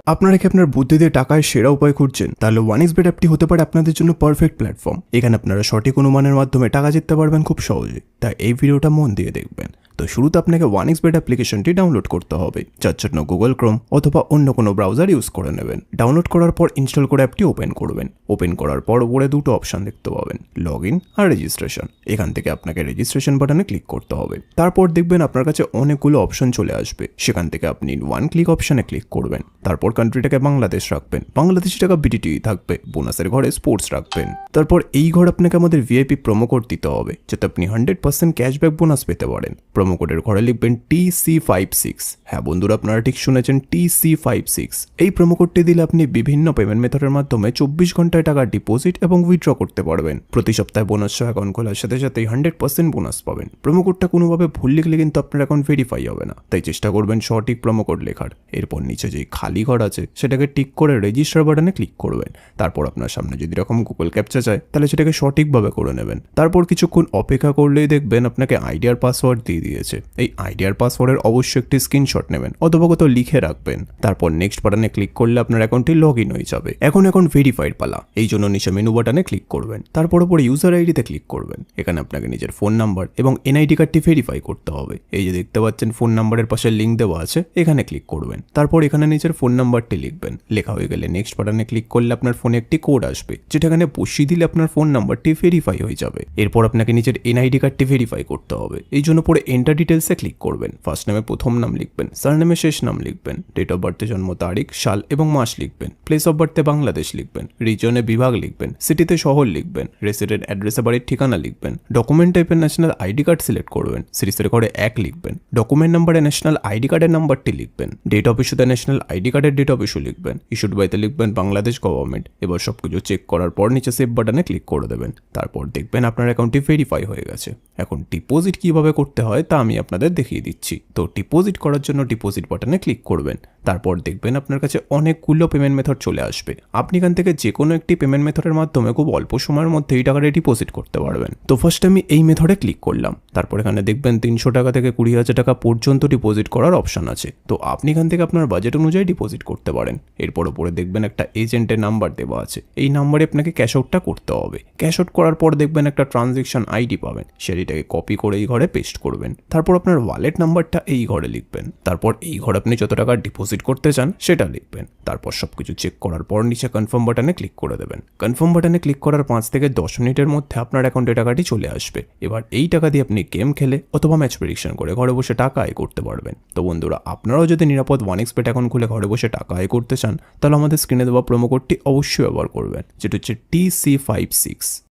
আপনারা কি আপনার বুদ্ধি দিয়ে টাকায় সেরা উপায় খুঁজছেন? তাহলে ওয়ানিক্সবেট অ্যাপটি হতে পারে আপনাদের জন্য পারফেক্ট প্ল্যাটফর্ম। এখানে আপনারা সঠিক অনুমানের মাধ্যমে টাকা জিততে পারবেন খুব সহজে। তাই এই ভিডিওটা মন দিয়ে দেখবেন। তো শুরুতে আপনাকে ওয়ানিক্সবেট অ্যাপ্লিকেশনটি ডাউনলোড করতে হবে, যার জন্য গুগল ক্রোম অথবা অন্য কোনো ব্রাউজার ইউজ করে নেবেন। ডাউনলোড করার পর ইনস্টল করে অ্যাপটি ওপেন করবেন। ওপেন করার পর উপরে দুটো অপশন দেখতে পাবেন, লগ ইন আর রেজিস্ট্রেশন। এখান থেকে আপনাকে রেজিস্ট্রেশন বাটনে ক্লিক করতে হবে। তারপর দেখবেন আপনার কাছে অনেকগুলো অপশন চলে আসবে। সেখান থেকে আপনি ওয়ান ক্লিক অপশনে ক্লিক করবেন। তারপর কান্ট্রিটাকে বাংলাদেশ রাখবেন, বাংলাদেশি টাকা বিটিটি থাকবে, বোনাসের ঘরে স্পোর্টস রাখবেন। তারপর এই ঘর আপনাকে আমাদের ভিআইপি প্রোমো কোড দিতে হবে, যাতে আপনি 100% ক্যাশব্যাক বোনাস পেতে পারেন। প্রোমো কোডের ঘরে লিখবেন TC56। হ্যাঁ বন্ধুরা, আপনারা ঠিক শুনেছেন, TC56। এই প্রোমো কোডটি দিলে আপনি বিভিন্ন পেমেন্ট মেথডের মাধ্যমে 24 ঘন্টায় টাকা ডিপোজিট এবং উইথড্র করতে পারবেন। প্রতি সপ্তাহে বোনাস সহ অ্যাকাউন্ট খোলার সাথে সাথেই 100% বোনাস পাবেন। প্রোমো কোডটা কোনোভাবে ভুল লিখলে কিন্তু আপনার অ্যাকাউন্ট ভেরিফাই হবে না, তাই চেষ্টা করবেন সঠিক প্রোমো কোড লেখার। এরপর নিচে যেই খালি ঘর আছে সেটাকে টিক করে রেজিস্টার বাটনে ক্লিক করবেন। তারপর আপনার সামনে যদি এরকম গুগল ক্যাপচা চায় তাহলে সেটাকে সঠিকভাবে করে নেবেন। তারপর কিছুক্ষণ অপেক্ষা করলেই দেখবেন আপনাকে আইডি আর পাসওয়ার্ড দিয়ে দিয়েছে। এই আইডি আর পাসওয়ার্ডের অবশ্যই একটি স্ক্রিনশট নেবেন অথবা কোথাও লিখে রাখবেন। তারপর নেক্সট বাটনে ক্লিক করলে আপনার অ্যাকাউন্টটি লগ ইন হয়ে যাবে। এখন অ্যাকাউন্ট ভেরিফাইড পালা, এই জন্য নিচে মেনু বাটনে ক্লিক করবেন। তারপর উপরে ইউজার আইডিতে ক্লিক করবেন। এখানে আপনাকে নিজের ফোন নাম্বার এবং এনআইডি কার্ডটি ভেরিফাই করতে হবে। এই যে দেখতে পাচ্ছেন ফোন নাম্বারের পাশে লিঙ্ক দেওয়া আছে, এখানে ক্লিক করবেন। তারপর এখানে নিজের ফোন নাম্বারটি লিখবেন। লেখা হয়ে গেলে নেক্সট বাটনে ক্লিক করলে আপনার ফোনে একটি কোড আসবে, যেটা এখানে বসিয়ে দিলে আপনার ফোন নাম্বারটি ভেরিফাই হয়ে যাবে। এরপর আপনাকে নিজের এনআইডি কার্ডটি ভেরিফাই করতে হবে। এই জন্য পরে এন্টার ডিটেলসে ক্লিক করবেন। ফার্স্ট নেমে প্রথম নাম লিখবেন, সারনেমে শেষ নাম লিখবেন, ডেট অফ বার্থে জন্ম তারিখ, সাল এবং মাস লিখবেন, প্লেস অফ বার্থে বাংলাদেশ লিখবেন, রিজনে বিভাগ লিখবেন, সিটিতে শহর লিখবেন, রেসিডেন্ট অ্যাড্রেসে বাড়ির ঠিকানা লিখবেন, ডকুমেন্ট টাইপের ন্যাশনাল আইডি কার্ড সিলেক্ট করবেন, সিরিজের ঘরে 1 লিখবেন, ডকুমেন্ট নাম্বারে ন্যাশনাল আইডি কার্ডের নাম্বারটি লিখবেন, ডেট অফ ইস্যুতে ন্যাশনাল আইডি কার্ডের ডেট অফ ইস্যু লিখবেন, ইস্যুড বাইতে লিখবেন বাংলাদেশ গভর্নমেন্ট। এবার সবকিছু চেক করার পর নিচে সেভ বাটনে ক্লিক করে দেবেন। তারপর দেখবেন আপনার অ্যাকাউন্টটি ভেরিফাই হয়ে গেছে। এখন ডিপোজিট কিভাবে করতে হয় তা আমি আপনাদের দেখিয়ে দিচ্ছি। তো ডিপোজিট করার জন্য ডিপোজিট বাটনে ক্লিক করবেন। তারপর দেখবেন আপনার কাছে অনেকগুলো পেমেন্ট মেথড চলে আসবে। আপনি এখান থেকে যে কোনো একটি পেমেন্ট মেথডের মাধ্যমে খুব অল্প সময়ের মধ্যে এই টাকাটা ডিপোজিট করতে পারবেন। তো ফার্স্ট আমি এই মেথডে ক্লিক করলাম। তারপর এখানে দেখবেন 300 টাকা থেকে 20,000 টাকা পর্যন্ত ডিপোজিট করার অপশন আছে। তো আপনি এখান থেকে আপনার বাজেট অনুযায়ী ডিপোজিট করতে পারেন। এরপর উপরে দেখবেন একটা এজেন্টের নাম্বার দেওয়া আছে। এই নাম্বারে আপনাকে ক্যাশ আউটটা করতে হবে। ক্যাশ আউট করার পর দেখবেন একটা ট্রানজ্যাকশন আইডি পাবেন, সেটাকে কপি করে এই ঘরে পেস্ট করবেন। তারপর আপনার ওয়ালেট নাম্বারটা এই ঘরে লিখবেন। তারপর এই ঘরে আপনি যত টাকা ডিপোজিট করতে চান সেটা লিখবেন। তারপর সবকিছু চেক করার পর নিচে কনফার্ম বাটনে ক্লিক করে দেবেন। কনফার্ম বাটনে ক্লিক করার 5 থেকে 10 মিনিটের মধ্যে আপনার অ্যাকাউন্টে টাকাটি চলে আসবে। এবার এই টাকা দিয়ে আপনি গেম খেলে অথবা ম্যাচ প্রেডিকশন করে ঘরে বসে টাকা আয় করতে পারবেন। তো বন্ধুরা, আপনারাও যদি নিরাপদ ওয়ানিক্সবেট অ্যাকাউন্ট খুলে ঘরে বসে টাকা আয় করতে চান তাহলে আমাদের স্ক্রিনে দেওয়া প্রোমো কোডটি অবশ্যই ব্যবহার করবেন, যেটা হচ্ছে TC56।